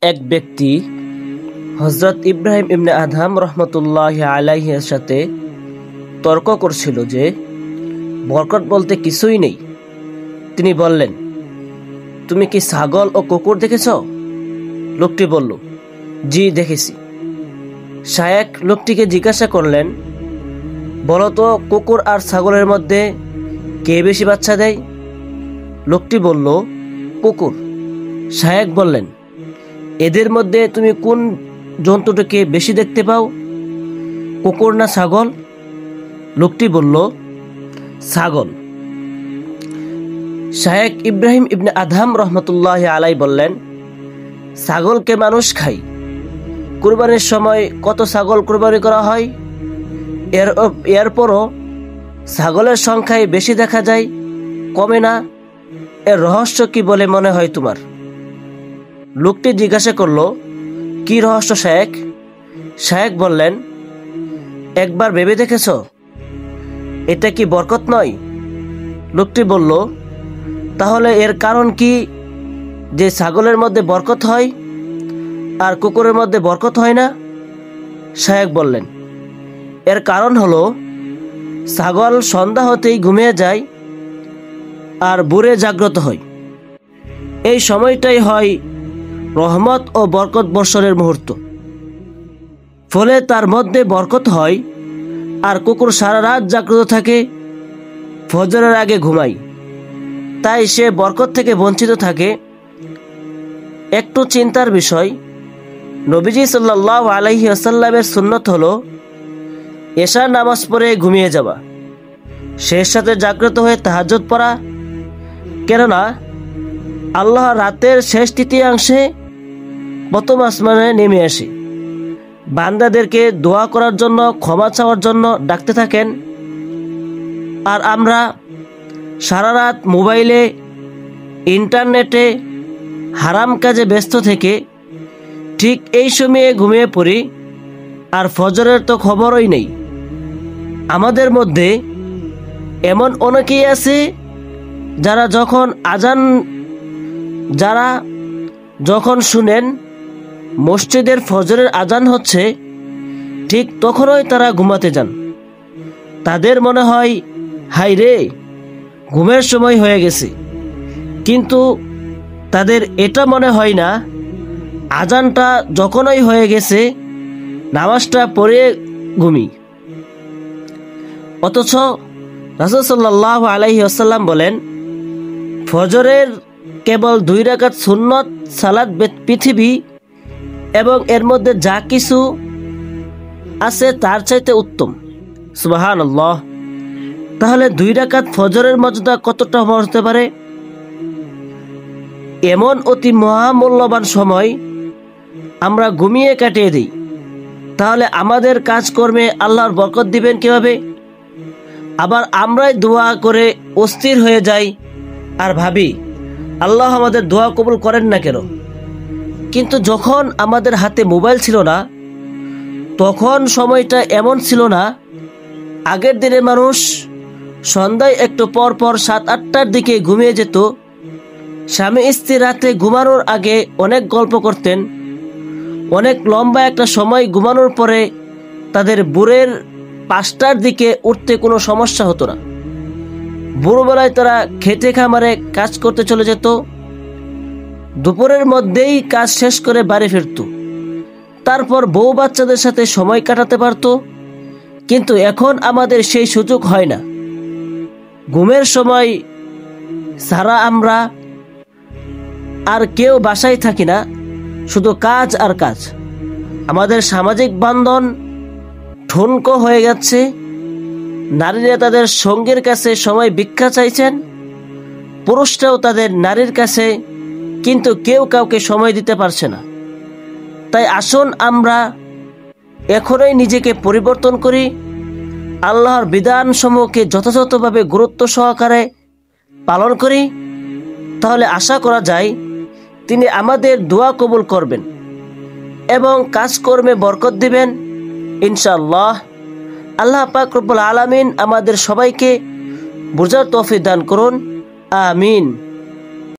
এক ব্যক্তি হযরত ইব্রাহিম ইবনে আদহাম রহমতুল্লাহ আলাইহির সাথে তর্ক করছিল যে বরকত বলতে কিছুই নেই। তিনি বললেন, তুমি কি ছাগল ও কুকুর দেখেছ? লোকটি বলল, জি দেখেছি। শায়েখ লোকটিকে জিজ্ঞাসা করলেন, বলো তো কুকুর আর ছাগলের মধ্যে কে বেশি বাচ্চা দেয়? লোকটি বলল, কুকুর। শায়েখ বললেন, এদের মধ্যে তুমি কোন জন্তুটাকে বেশি দেখতে পাও, কুকুর না ছাগল? লোকটি বলল, ছাগল। শায়েখ ইব্রাহিম ইবনে আদহাম রহমতুল্লাহ আলাই বললেন, ছাগলকে মানুষ খায়। কুরবানির সময় কত ছাগল কুরবানি করা হয়, এরপরও ছাগলের সংখ্যায় বেশি দেখা যায়, কমে না। এর রহস্য কি বলে মনে হয় তোমার? লোকটি জিজ্ঞাসা করল, কি রহস্য শায়েখ? শায়েখ বললেন, একবার ভেবে দেখেছ এটা কি বরকত নয়? লোকটি বলল, তাহলে এর কারণ কি যে ছাগলের মধ্যে বরকত হয় আর কুকুরের মধ্যে বরকত হয় না? শায়েখ বললেন, এর কারণ হলো ছাগল সন্ধ্যা হতেই ঘুমিয়ে যায় আর ভোরে জাগ্রত হয়। এই সময়টাই হয় রহমত ও বরকত বর্ষণের মুহূর্ত, ফলে তার মধ্যে বরকত হয়। আর কুকুর সারা রাত জাগ্রত থাকে, ফজরের আগে ঘুমায়, তাই সে বরকত থেকে বঞ্চিত থাকে। একটু চিন্তার বিষয়, নবীজি সাল্লাল্লাহু আলাইহি ওয়াসাল্লামের সুন্নত হলো এশার নামাজ পড়ে ঘুমিয়ে যাওয়া, শেষ সাথে জাগ্রত হয়ে তাহাজ্জুদ পড়া। কেননা আল্লাহ রাতের শেষ তৃতীয়াংশে প্রথম আসমানে নেমে আসে, বান্দাদেরকে দোয়া করার জন্য, ক্ষমা চাওয়ার জন্য ডাকতে থাকেন। আর আমরা সারা রাত মোবাইলে, ইন্টারনেটে, হারাম কাজে ব্যস্ত থেকে ঠিক এই সময়ে ঘুমিয়ে পড়ি, আর ফজরের তো খবরই নেই। আমাদের মধ্যে এমন অনেকেই আছে যারা যখন শুনেন মসজিদের ফজরের আজান হচ্ছে, ঠিক তখনই তারা ঘুমাতে যান। তাদের মনে হয়, হাই রে, ঘুমের সময় হয়ে গেছে। কিন্তু তাদের এটা মনে হয় না, আজানটা যখনই হয়ে গেছে নামাজটা পড়ে ঘুমি। অথচ রাসূল সাল্লাল্লাহু আলাইহি ওয়াসাল্লাম বলেন, ফজরের কেবল 2 রাকাত সুন্নত সালাত পৃথিবী এবং এর মধ্যে যা কিছু আছে তার চাইতে উত্তম। সুবহানাল্লাহ। তাহলে 2 রাকাত ফজরের মর্যাদা কতটা হতে পারে? এমন অতি মহামূল্যবান সময় আমরা ঘুমিয়ে কাটিয়ে দিই, তাহলে আমাদের কাজকর্মে আল্লাহর বরকত দিবেন কিভাবে? আবার আমরাই দোয়া করে অস্থির হয়ে যাই আর ভাবি, আল্লাহ আমাদের দোয়া কবুল করেন না কেন? কিন্তু যখন আমাদের হাতে মোবাইল ছিল না, তখন সময়টা এমন ছিল না। আগের দিনের মানুষ সন্ধ্যায় একটু পর পর 7-8টার দিকে ঘুমিয়ে যেত। স্বামী স্ত্রী রাতে ঘুমানোর আগে অনেক গল্প করতেন। অনেক লম্বা একটা সময় ঘুমানোর পরে তাদের ভোরের 5টার দিকে উঠতে কোনো সমস্যা হতো না। ভোরবেলায় তারা খেতে খামারে কাজ করতে চলে যেত, দুপুরের মধ্যেই কাজ শেষ করে বাড়ি ফিরত, তারপর বউ বাচ্চাদের সাথে সময় কাটাতে পারত। কিন্তু এখন আমাদের সেই সুযোগ হয় না। ঘুমের সময় সারা আমরা আর কেউ বাসায় থাকি না, শুধু কাজ আর কাজ। আমাদের সামাজিক বন্ধন ঠুনকো হয়ে যাচ্ছে। নারীরা তাদের সঙ্গীর কাছে সময় ভিক্ষা চাইছেন, পুরুষরাও তাদের নারীর কাছে, কিন্তু কেউ কাউকে সময় দিতে পারছে না। তাই আসুন আমরা এখনই নিজেকে পরিবর্তন করি, আল্লাহর বিধানসমূহকে যথাযথভাবে গুরুত্ব সহকারে পালন করি। তাহলে আশা করা যায় তিনি আমাদের দোয়া কবুল করবেন এবং কাজকর্মে বরকত দিবেন ইনশাআল্লাহ। আল্লাহ পাক রব্বুল আলামিন আমাদের সবাইকে বুঝার তৌফিক দান করুন। আমিন।